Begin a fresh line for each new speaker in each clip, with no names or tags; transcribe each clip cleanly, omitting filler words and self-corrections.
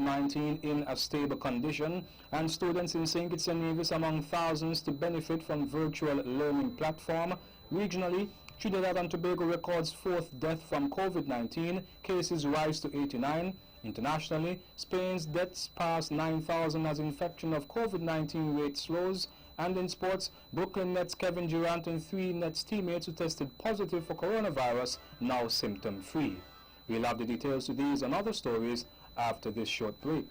COVID-19 in a stable condition, and students in St. Kitts and Nevis among thousands to benefit from virtual learning platform. Regionally, Trinidad and Tobago records fourth death from COVID-19, cases rise to 89. Internationally, Spain's deaths pass 9,000 as infection of COVID-19 rate slows. And in sports, Brooklyn Nets Kevin Durant and 3 Nets teammates who tested positive for coronavirus now symptom-free. We'll have the details to these and other stories after this short break.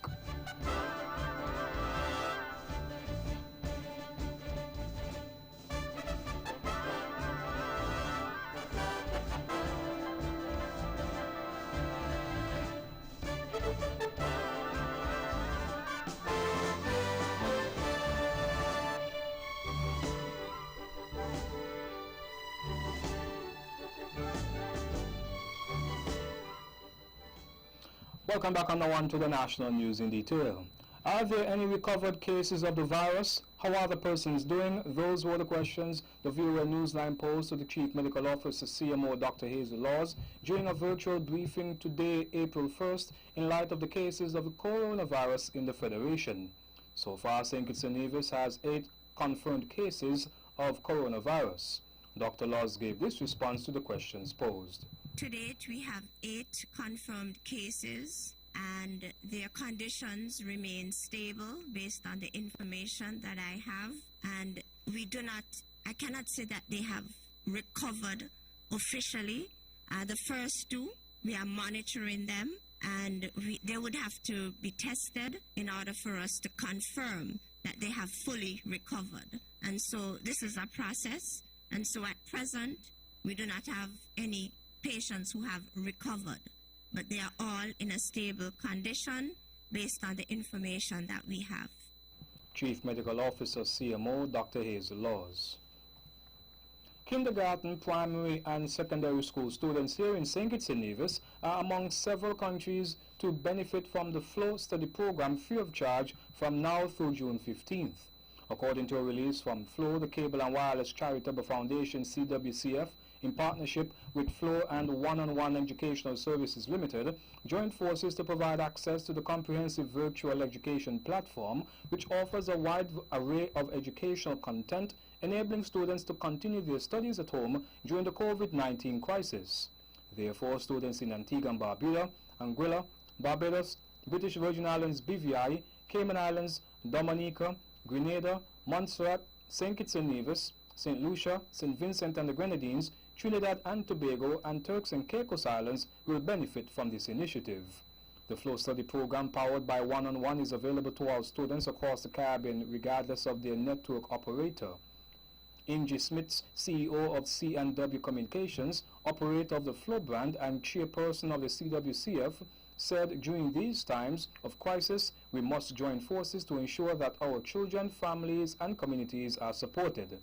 Welcome back on the one to the national news in detail. Are there any recovered cases of the virus? How are the persons doing? Those were the questions the viewer Newsline posed to the Chief Medical Officer CMO Dr. Hazel Laws during a virtual briefing today, April 1st, in light of the cases of the coronavirus in the Federation. So far, St. Kitts and Nevis has 8 confirmed cases of coronavirus. Dr. Laws gave this response to the questions posed.
To date, we have 8 confirmed cases, and their conditions remain stable based on the information that I have. And I cannot say that they have recovered officially. The first 2, we are monitoring them, and they would have to be tested in order for us to confirm that they have fully recovered. And so this is a process. And so at present, we do not have any patients who have recovered, but they are all in a stable condition based on the information that we have.
Chief Medical Officer CMO Dr. Hazel Laws. Kindergarten, primary and secondary school students here in St. Kitts and Nevis are among several countries to benefit from the Flow Study Program free of charge from now through June 15th. According to a release from Flow, the Cable and Wireless Charitable Foundation CWCF, in partnership with Flow and One-on-One Educational Services Limited, joined forces to provide access to the comprehensive virtual education platform, which offers a wide array of educational content, enabling students to continue their studies at home during the COVID-19 crisis. Therefore, students in Antigua and Barbuda, Anguilla, Barbados, British Virgin Islands, BVI, Cayman Islands, Dominica, Grenada, Montserrat, St. Kitts and Nevis, St. Lucia, St. Vincent and the Grenadines, Trinidad and Tobago, and Turks and Caicos Islands will benefit from this initiative. The Flow Study Program, powered by One-on-One, is available to all students across the Caribbean regardless of their network operator. Angie Smith, CEO of C&W Communications, operator of the Flow brand and chairperson of the CWCF, said during these times of crisis, we must join forces to ensure that our children, families and communities are supported.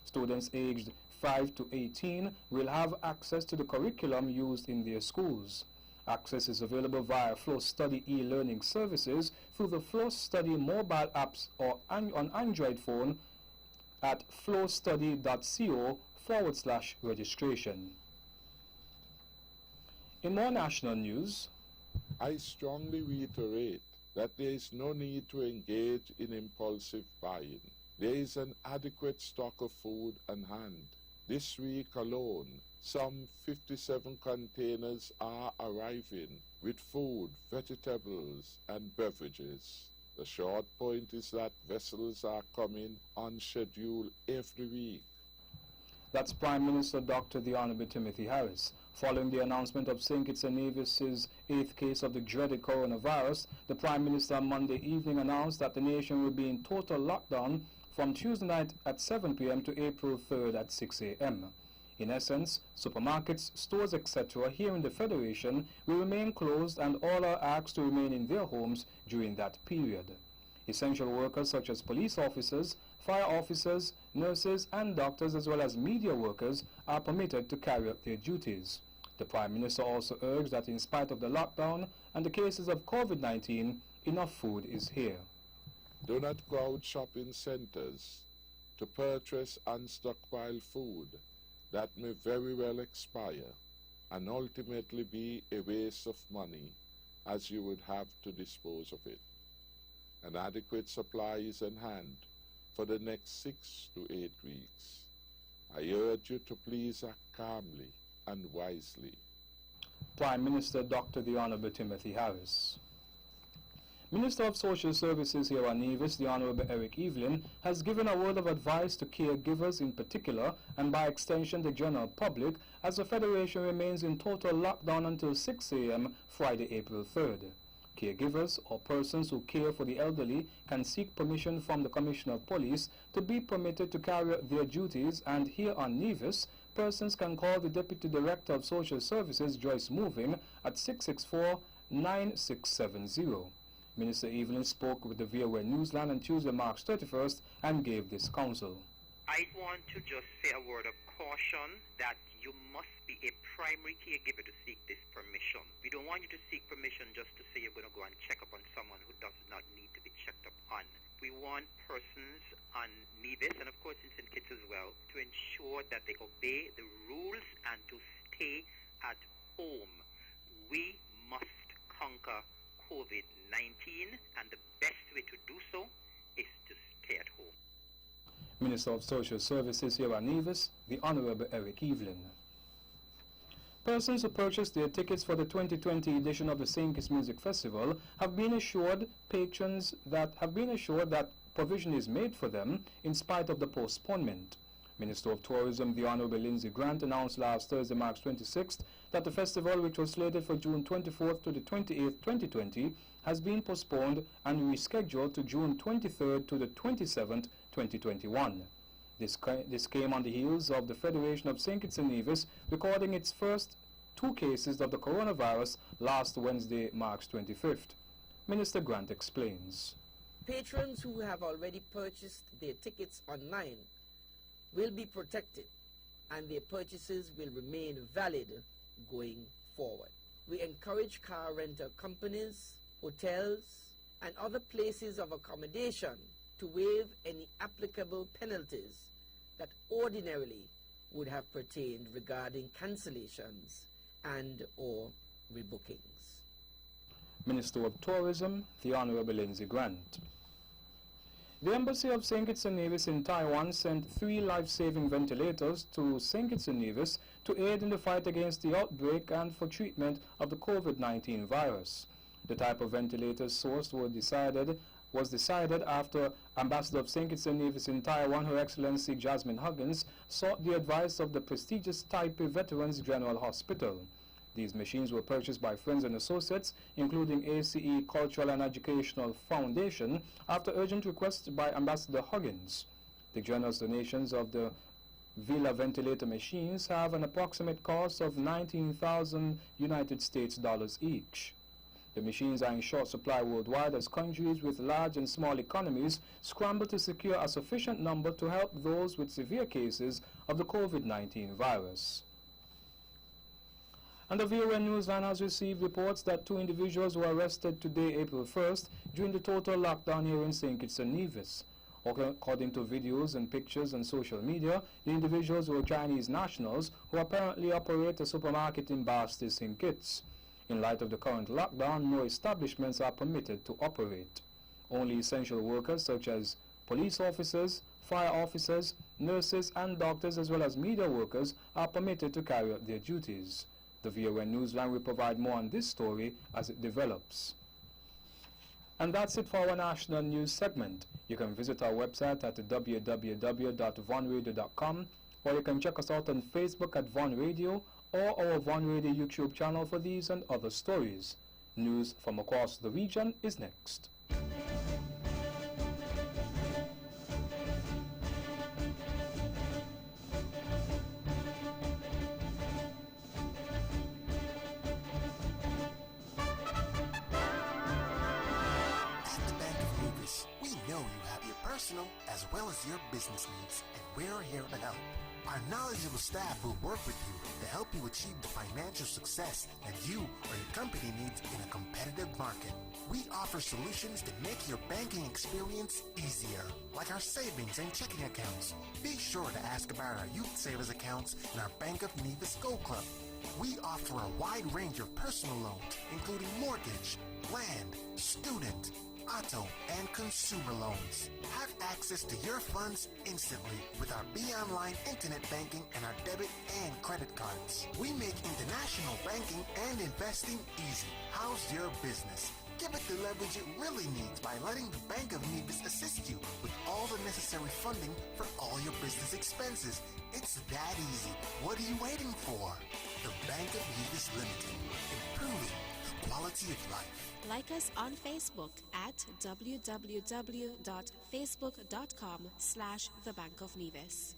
Students aged 5 to 18 will have access to the curriculum used in their schools. Access is available via Flow Study e-learning services through the Flow Study mobile apps or on Android phone at flowstudy.co/registration. In more national news,
I strongly reiterate that there is no need to engage in impulsive buying. There is an adequate stock of food on hand. This week alone, some 57 containers are arriving with food, vegetables, and beverages. The short point is that vessels are coming on schedule every week.
That's Prime Minister Dr. the Honorable Timothy Harris. Following the announcement of St. Kitts and Nevis's 8th case of the dreaded coronavirus, the Prime Minister on Monday evening announced that the nation will be in total lockdown from Tuesday night at 7 p.m. to April 3rd at 6 a.m. In essence, supermarkets, stores, etc. here in the Federation will remain closed, and all are asked to remain in their homes during that period. Essential workers such as police officers, fire officers, nurses and doctors, as well as media workers, are permitted to carry out their duties. The Prime Minister also urged that in spite of the lockdown and the cases of COVID-19, enough food is here.
Do not go out shopping centers to purchase and stockpile food that may very well expire and ultimately be a waste of money as you would have to dispose of it. An adequate supply is in hand for the next 6 to 8 weeks. I urge you to please act calmly and wisely.
Prime Minister Dr. the Honorable Timothy Harris. Minister of Social Services here on Nevis, the Honorable Eric Evelyn, has given a word of advice to caregivers in particular, and by extension the general public, as the Federation remains in total lockdown until 6 a.m. Friday, April 3rd. Caregivers or persons who care for the elderly can seek permission from the Commissioner of Police to be permitted to carry out their duties, and here on Nevis, persons can call the Deputy Director of Social Services, Joyce Moving, at 664-9670. Minister Evelyn spoke with the VOA Newsline on Tuesday, March 31st, and gave this counsel.
I want to just say a word of caution that you must be a primary caregiver to seek this permission. We don't want you to seek permission just to say you're going to go and check up on someone who does not need to be checked up on. We want persons on Nevis, and of course in St. Kitts as well, to ensure that they obey the rules and to stay at home. We must conquer COVID-19, and the best way to do so is to stay at home.
Minister of Social Services here at Nevis, the Honorable Eric Evelyn. Persons who purchased their tickets for the 2020 edition of the St. Kitts Music Festival have been assured that provision is made for them in spite of the postponement. Minister of Tourism, the Honorable Lindsay Grant, announced last Thursday, March 26th, that the festival, which was slated for June 24th to the 28th, 2020, has been postponed and rescheduled to June 23rd to the 27th, 2021. This came on the heels of the Federation of St. Kitts and Nevis recording its first 2 cases of the coronavirus last Wednesday, March 25th. Minister Grant explains.
Patrons who have already purchased their tickets online will be protected, and their purchases will remain valid going forward. We encourage car rental companies, hotels, and other places of accommodation to waive any applicable penalties that ordinarily would have pertained regarding cancellations and or rebookings.
Minister of Tourism, the Honorable Lindsay Grant. The Embassy of St. Kitts and Nevis in Taiwan sent 3 life-saving ventilators to St. Kitts and Nevis to aid in the fight against the outbreak and for treatment of the COVID-19 virus. The type of ventilators sourced was decided after Ambassador of St. Kitts and Nevis in Taiwan, Her Excellency Jasmine Huggins, sought the advice of the prestigious Taipei Veterans General Hospital. These machines were purchased by friends and associates, including ACE Cultural and Educational Foundation, after urgent requests by Ambassador Huggins. The generous donations of the Vila ventilator machines have an approximate cost of $19,000 United States dollars each. The machines are in short supply worldwide as countries with large and small economies scramble to secure a sufficient number to help those with severe cases of the COVID-19 virus. And the VOA Newsline has received reports that 2 individuals were arrested today, April 1st, during the total lockdown here in St. Kitts and Nevis. According to videos and pictures on social media, the individuals were Chinese nationals who apparently operate a supermarket in Basti, St. Kitts. In light of the current lockdown, no establishments are permitted to operate. Only essential workers such as police officers, fire officers, nurses and doctors, as well as media workers, are permitted to carry out their duties. The VOA Newsline will provide more on this story as it develops. And that's it for our national news segment. You can visit our website at www.vonradio.com, or you can check us out on Facebook at Von Radio or our Von Radio YouTube channel for these and other stories. News from across the region is next.
As well as your business needs, and we're here to help. Our knowledgeable staff will work with you to help you achieve the financial success that you or your company needs in a competitive market. We offer solutions that make your banking experience easier, like our savings and checking accounts. Be sure to ask about our youth savers accounts and our Bank of Nevis Gold Club. We offer a wide range of personal loans, including mortgage, land, student, auto, and consumer loans. Have access to your funds instantly with our Be Online internet banking and our debit and credit cards. We make international banking and investing easy. How's your business? Give it the leverage it really needs by letting the Bank of Nevis assist you with all the necessary funding for all your business expenses. It's that easy. What are you waiting for? The Bank of Nevis Limited, improving the quality of life.
Like us on Facebook at www.facebook.com/The Bank of Nevis.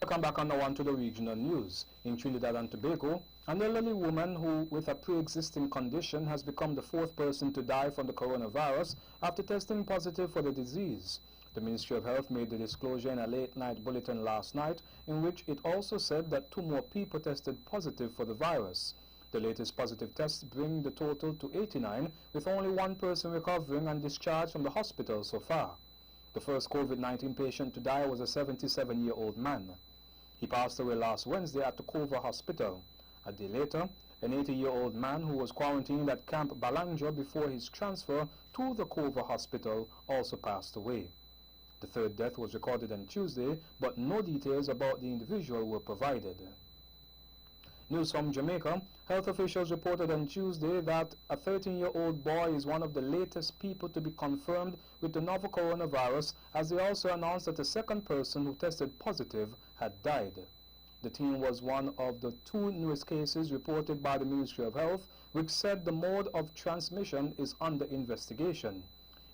Welcome back on the one to the regional news. In Trinidad and Tobago, an elderly woman who with a pre-existing condition has become the fourth person to die from the coronavirus after testing positive for the disease. The Ministry of Health made the disclosure in a late-night bulletin last night, in which it also said that 2 more people tested positive for the virus. The latest positive tests bring the total to 89, with only 1 person recovering and discharged from the hospital so far. The first COVID-19 patient to die was a 77-year-old man. He passed away last Wednesday at the Cova Hospital. A day later, an 80-year-old man who was quarantined at Camp Balanja before his transfer to the Cova Hospital also passed away. The third death was recorded on Tuesday, but no details about the individual were provided. News from Jamaica. Health officials reported on Tuesday that a 13-year-old boy is one of the latest people to be confirmed with the novel coronavirus, as they also announced that a second person who tested positive had died. The teen was one of the 2 newest cases reported by the Ministry of Health, which said the mode of transmission is under investigation.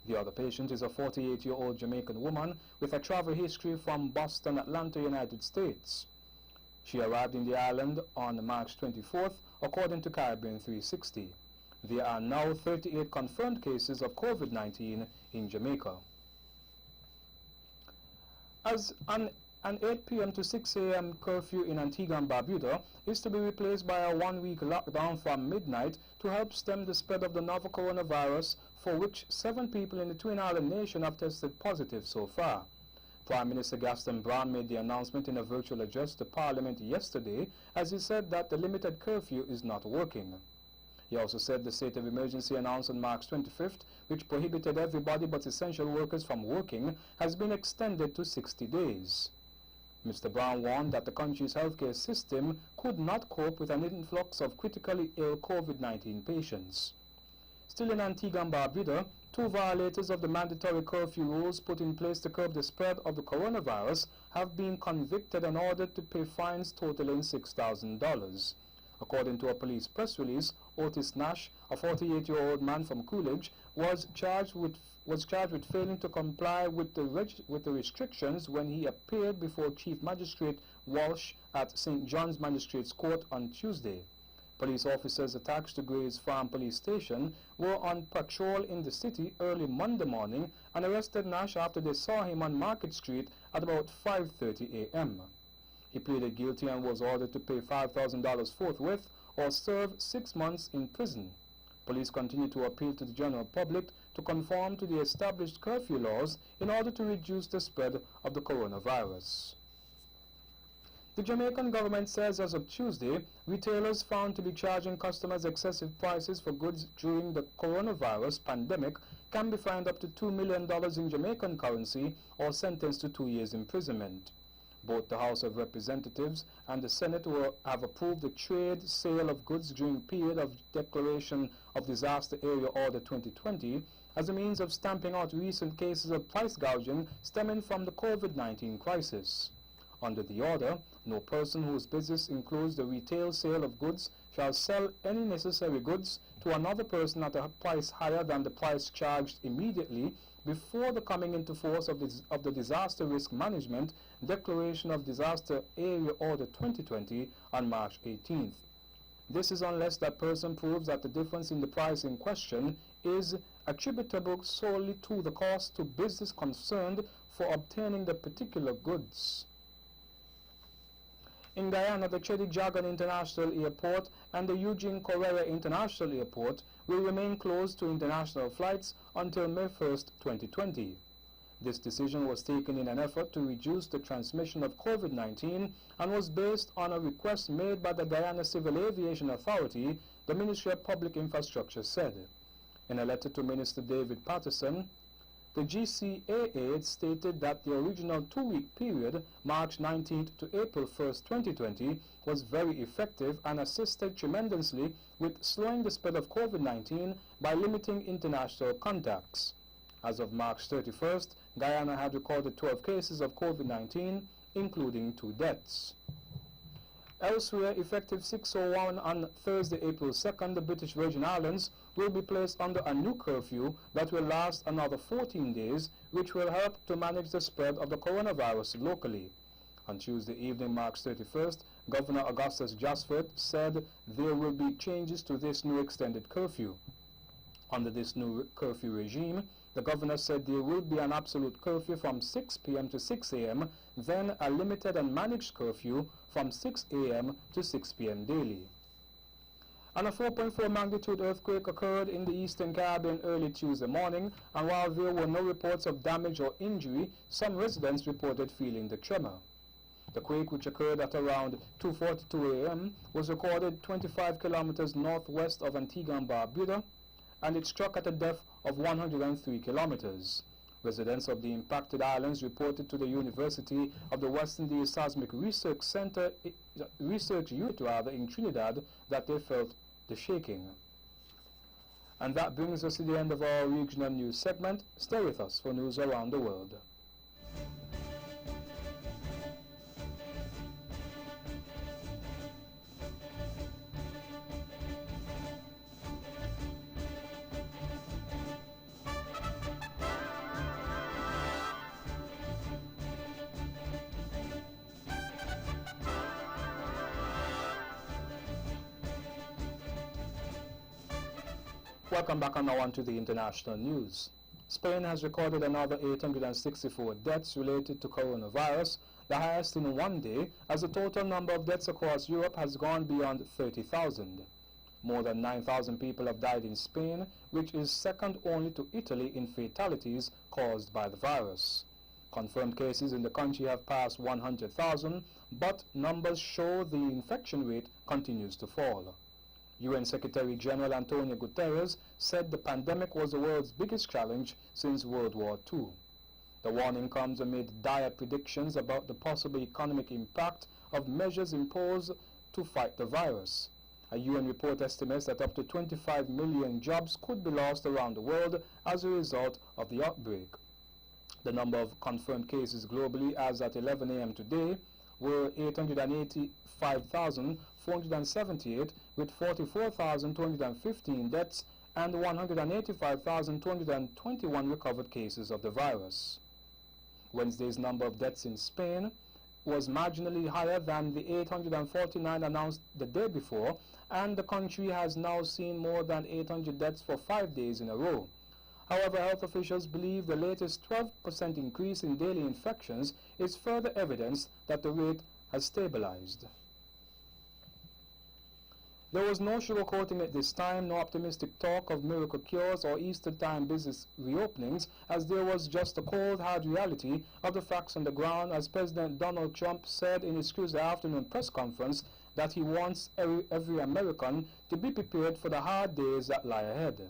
The other patient is a 48-year-old Jamaican woman with a travel history from Boston, Atlanta, United States. She arrived in the island on March 24th, according to Caribbean 360. There are now 38 confirmed cases of COVID-19 in Jamaica. As an 8 p.m. to 6 a.m. curfew in Antigua and Barbuda is to be replaced by a 1-week lockdown from midnight to help stem the spread of the novel coronavirus, for which 7 people in the Twin Island nation have tested positive so far. Prime Minister Gaston Brown made the announcement in a virtual address to Parliament yesterday, as he said that the limited curfew is not working. He also said the state of emergency announced on March 25th, which prohibited everybody but essential workers from working, has been extended to 60 days. Mr. Brown warned that the country's healthcare system could not cope with an influx of critically ill COVID-19 patients. Still in Antigua and Barbuda, 2 violators of the mandatory curfew rules put in place to curb the spread of the coronavirus have been convicted and ordered to pay fines totaling $6,000. According to a police press release, Otis Nash, a 48-year-old man from Coolidge, was charged with failing to comply with the restrictions when he appeared before Chief Magistrate Walsh at St. John's Magistrates Court on Tuesday. Police officers attached to Grays Farm Police Station were on patrol in the city early Monday morning and arrested Nash after they saw him on Market Street at about 5:30 a.m. He pleaded guilty and was ordered to pay $5,000 forthwith or serve 6 months in prison. Police continue to appeal to the general public to conform to the established curfew laws in order to reduce the spread of the coronavirus. The Jamaican government says as of Tuesday, retailers found to be charging customers excessive prices for goods during the coronavirus pandemic can be fined up to $2 million in Jamaican currency or sentenced to 2 years imprisonment. Both the House of Representatives and the Senate have approved the trade sale of goods during the period of declaration of Disaster Area Order 2020 as a means of stamping out recent cases of price gouging stemming from the COVID-19 crisis. Under the order, no person whose business includes the retail sale of goods shall sell any necessary goods to another person at a price higher than the price charged immediately before the coming into force of the Disaster Risk Management Declaration of Disaster Area Order 2020 on March 18th. This is unless that person proves that the difference in the price in question is attributable solely to the cost to business concerned for obtaining the particular goods. In Guyana, the Chedi Jagan International Airport and the Eugene Correa International Airport will remain closed to international flights until May 1st, 2020. This decision was taken in an effort to reduce the transmission of COVID-19 and was based on a request made by the Guyana Civil Aviation Authority, the Ministry of Public Infrastructure said. In a letter to Minister David Patterson, the GCAA stated that the original 2-week period, March 19th to April 1st, 2020, was very effective and assisted tremendously with slowing the spread of COVID-19 by limiting international contacts. As of March 31st, Guyana had recorded 12 cases of COVID-19, including 2 deaths. Elsewhere, effective 6:01 on Thursday, April 2nd, the British Virgin Islands will be placed under a new curfew that will last another 14 days, which will help to manage the spread of the coronavirus locally. On Tuesday evening, March 31st, Governor Augustus Jasford said there will be changes to this new extended curfew. Under this new curfew regime, the governor said there will be an absolute curfew from 6 p.m. to 6 a.m., then a limited and managed curfew from 6 a.m. to 6 p.m. daily. And a 4.4 magnitude earthquake occurred in the Eastern Caribbean early Tuesday morning, and while there were no reports of damage or injury, some residents reported feeling the tremor. The quake, which occurred at around 2:42 a.m., was recorded 25 kilometers northwest of Antigua and Barbuda, and it struck at a depth of 103 kilometers. Residents of the impacted islands reported to the University of the West Indies Seismic Research Center, Research Unit in Trinidad, that they felt the shaking. And that brings us to the end of our regional news segment. Stay with us for news around the world. Welcome back, and now on to the international news. Spain has recorded another 864 deaths related to coronavirus, the highest in one day, as the total number of deaths across Europe has gone beyond 30,000. More than 9,000 people have died in Spain, which is second only to Italy in fatalities caused by the virus. Confirmed cases in the country have passed 100,000, but numbers show the infection rate continues to fall. UN Secretary General Antonio Guterres said the pandemic was the world's biggest challenge since World War II. The warning comes amid dire predictions about the possible economic impact of measures imposed to fight the virus. A UN report estimates that up to 25 million jobs could be lost around the world as a result of the outbreak. The number of confirmed cases globally as at 11 a.m. today were 885,478, with 44,215 deaths and 185,221 recovered cases of the virus. Wednesday's number of deaths in Spain was marginally higher than the 849 announced the day before, and the country has now seen more than 800 deaths for 5 days in a row. However, health officials believe the latest 12% increase in daily infections is further evidence that the rate has stabilized. There was no sugarcoating at this time, no optimistic talk of miracle cures or Easter time business reopenings, as there was just a cold, hard reality of the facts on the ground, as President Donald Trump said in his Tuesday afternoon press conference that he wants every American to be prepared for the hard days that lie ahead.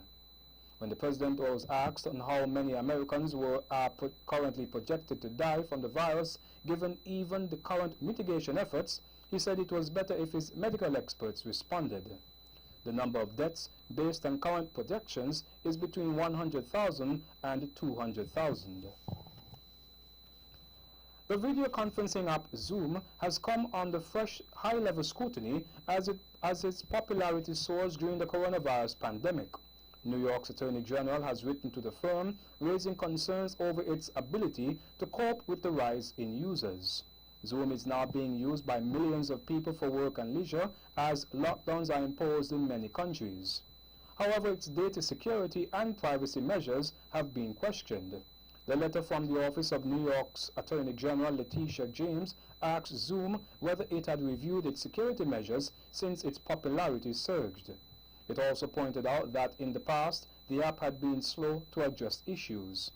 When the president was asked on how many Americans are currently projected to die from the virus, given even the current mitigation efforts, he said it was better if his medical experts responded. The number of deaths, based on current projections, is between 100,000 and 200,000. The video conferencing app Zoom has come under fresh high-level scrutiny as its popularity soars during the coronavirus pandemic. New York's Attorney General has written to the firm, raising concerns over its ability to cope with the rise in users. Zoom is now being used by millions of people for work and leisure as lockdowns are imposed in many countries. However, its data security and privacy measures have been questioned. The letter from the office of New York's Attorney General Letitia James asked Zoom whether it had reviewed its security measures since its popularity surged. It also pointed out that in the past, the app had been slow to address issues.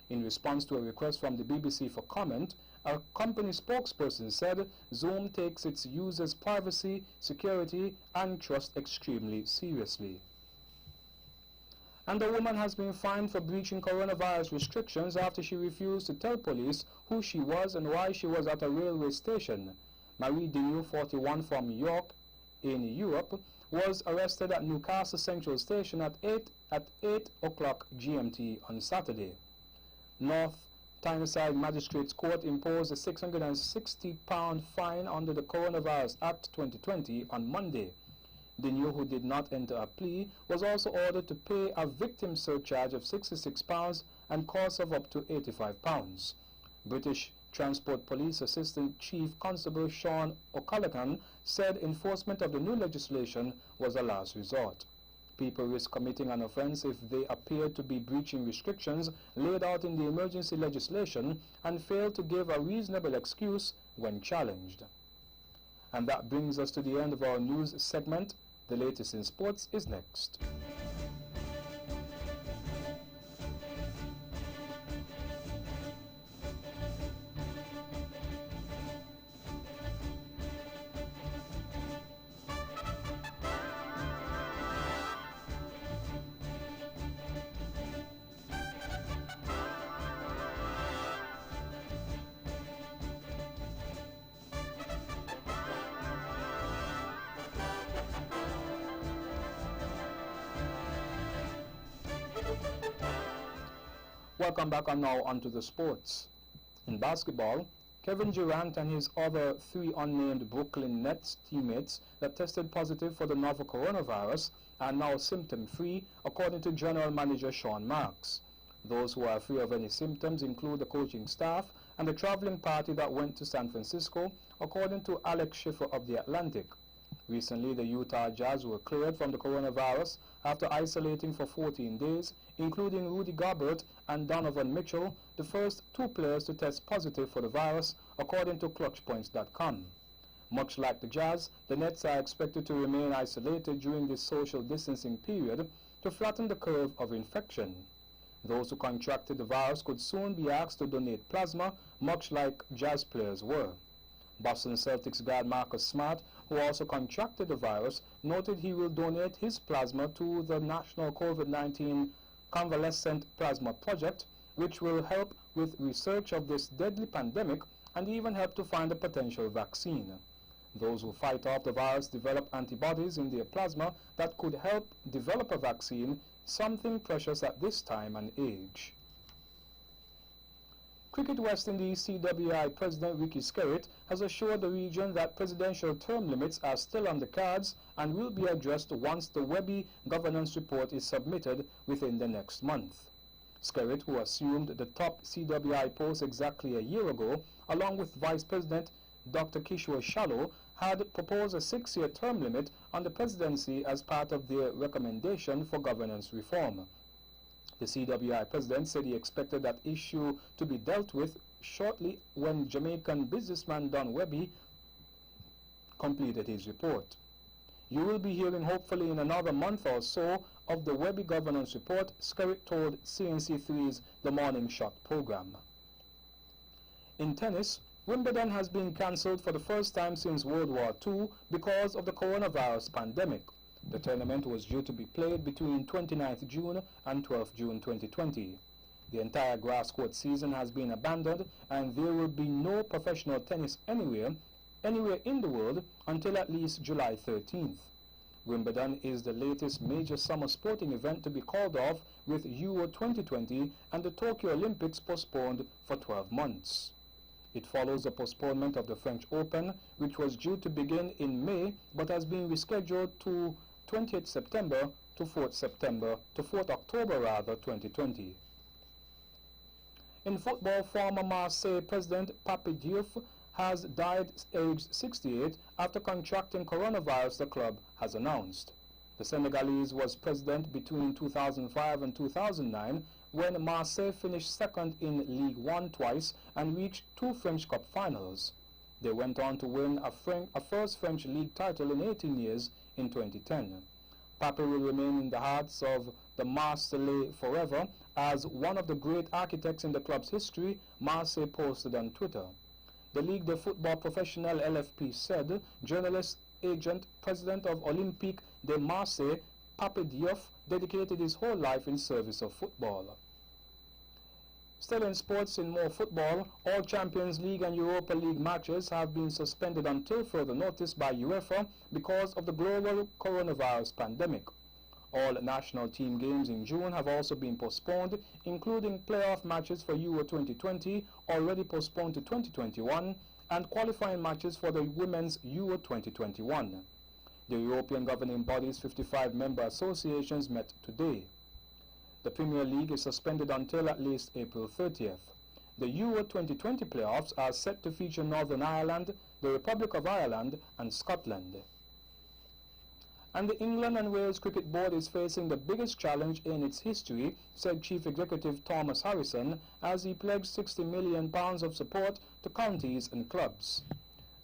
In response to a request from the BBC for comment, a company spokesperson said Zoom takes its users' privacy, security, and trust extremely seriously. And a woman has been fined for breaching coronavirus restrictions after she refused to tell police who she was and why she was at a railway station. Marie Deneau, 41, from York in Europe, was arrested at Newcastle Central Station at 8 o'clock GMT on Saturday. North Tyneside Magistrates Court imposed a £660 fine under the Coronavirus Act 2020 on Monday. Deneau, who did not enter a plea, was also ordered to pay a victim surcharge of £66 and costs of up to £85. British Transport Police Assistant Chief Constable Sean O'Callaghan said enforcement of the new legislation was a last resort. People risk committing an offence if they appear to be breaching restrictions laid out in the emergency legislation and fail to give a reasonable excuse when challenged. And that brings us to the end of our news segment. The latest in sports is next. Welcome back, and now onto the sports. In basketball, Kevin Durant and his other 3 unnamed Brooklyn Nets teammates that tested positive for the novel coronavirus are now symptom-free, according to General Manager Sean Marks. Those who are free of any symptoms include the coaching staff and the traveling party that went to San Francisco, according to Alex Schiffer of The Atlantic. Recently, the Utah Jazz were cleared from the coronavirus after isolating for 14 days, including Rudy Gobert and Donovan Mitchell, the first 2 players to test positive for the virus, according to ClutchPoints.com. Much like the Jazz, the Nets are expected to remain isolated during this social distancing period to flatten the curve of infection. Those who contracted the virus could soon be asked to donate plasma, much like Jazz players were. Boston Celtics guard Marcus Smart, who also contracted the virus, noted he will donate his plasma to the National COVID-19 Convalescent Plasma Project, which will help with research of this deadly pandemic and even help to find a potential vaccine. Those who fight off the virus develop antibodies in their plasma that could help develop a vaccine, something precious at this time and age. Cricket West Indies CWI President Ricky Skerritt has assured the region that presidential term limits are still on the cards and will be addressed once the Webby governance report is submitted within the next month. Skerritt, who assumed the top CWI post exactly a year ago, along with Vice President Dr. Kishore Shallow, had proposed a 6-year term limit on the presidency as part of their recommendation for governance reform. The CWI president said he expected that issue to be dealt with shortly when Jamaican businessman Don Webby completed his report. You will be hearing hopefully in another month or so of the Webby governance report, Skerritt told CNC3's The Morning Shot program. In tennis, Wimbledon has been cancelled for the first time since World War II because of the coronavirus pandemic. The tournament was due to be played between 29th June and 12th June 2020. The entire grass court season has been abandoned, and there will be no professional tennis anywhere in the world until at least July 13th. Wimbledon is the latest major summer sporting event to be called off, with Euro 2020 and the Tokyo Olympics postponed for 12 months. It follows the postponement of the French Open, which was due to begin in May but has been rescheduled to 20th September to 4th October 2020. In football, former Marseille president Pape Diouf has died aged 68 after contracting coronavirus, the club has announced. The Senegalese was president between 2005 and 2009 when Marseille finished second in Ligue 1 twice and reached 2 French Cup finals. They went on to win a first French league title in 18 years in 2010. Pape will remain in the hearts of the Marseillais forever as one of the great architects in the club's history, Marseille posted on Twitter. The Ligue de Football Professionnel LFP said journalist, agent, president of Olympique de Marseille, Pape Diouf, dedicated his whole life in service of football. Still in sports, in more football, all Champions League and Europa League matches have been suspended until further notice by UEFA because of the global coronavirus pandemic. All national team games in June have also been postponed, including playoff matches for Euro 2020, already postponed to 2021, and qualifying matches for the Women's Euro 2021. The European governing body's 55 member associations met today. The Premier League is suspended until at least April 30th. The Euro 2020 playoffs are set to feature Northern Ireland, the Republic of Ireland, and Scotland. And the England and Wales Cricket Board is facing the biggest challenge in its history, said Chief Executive Thomas Harrison, as he pledged £60 million of support to counties and clubs.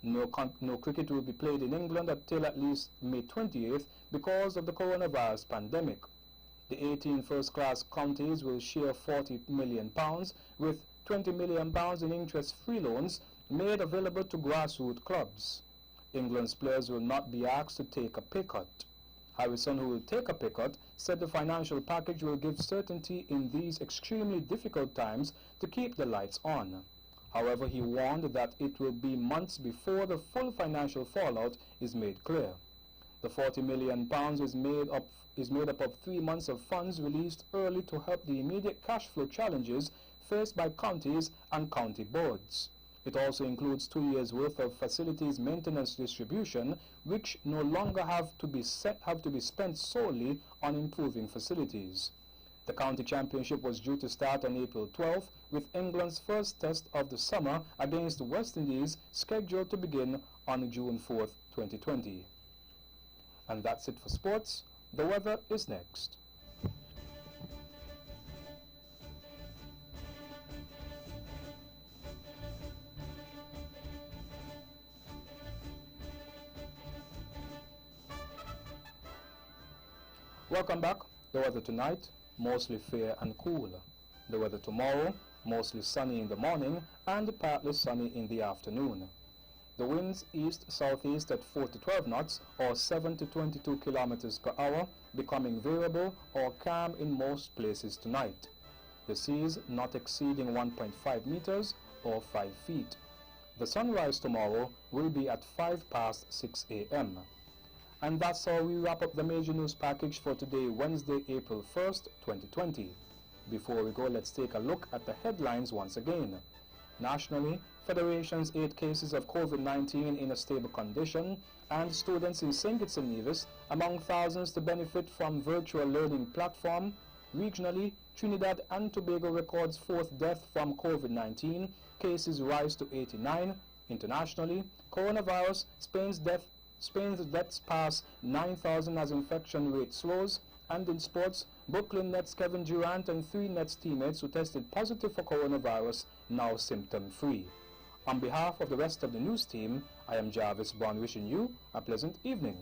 No cricket will be played in England until at least May 28th because of the coronavirus pandemic. The 18 first-class counties will share £40 million, with £20 million in interest-free loans made available to grassroots clubs. England's players will not be asked to take a pay cut. Harrison, who will take a pay cut, said the financial package will give certainty in these extremely difficult times to keep the lights on. However, he warned that it will be months before the full financial fallout is made clear. The £40 million is made up of 3 months of funds released early to help the immediate cash flow challenges faced by counties and county boards. It also includes 2 years' worth of facilities maintenance distribution, which no longer have to be spent solely on improving facilities. The county championship was due to start on April 12th, with England's first test of the summer against the West Indies scheduled to begin on June 4th, 2020. And that's it for sports. The weather is next. Welcome back. The weather tonight, mostly fair and cool. The weather tomorrow, mostly sunny in the morning and partly sunny in the afternoon. The winds east-southeast at 4 to 12 knots or 7 to 22 kilometers per hour, becoming variable or calm in most places tonight. The seas not exceeding 1.5 meters or 5 feet. The sunrise tomorrow will be at 5 past 6 a.m. And that's how we wrap up the major news package for today, Wednesday, April 1st, 2020. Before we go, let's take a look at the headlines once again. Nationally, Federation's 8 cases of COVID-19 in a stable condition, and students in St. Kitts and Nevis among thousands to benefit from virtual learning platform. Regionally, Trinidad and Tobago records 4th death from COVID-19, cases rise to 89. Internationally, coronavirus, Spain's deaths pass 9,000 as infection rate slows. And in sports, Brooklyn Nets Kevin Durant and 3 Nets teammates who tested positive for coronavirus now symptom-free. On behalf of the rest of the news team, I am Jarvis Bond wishing you a pleasant evening.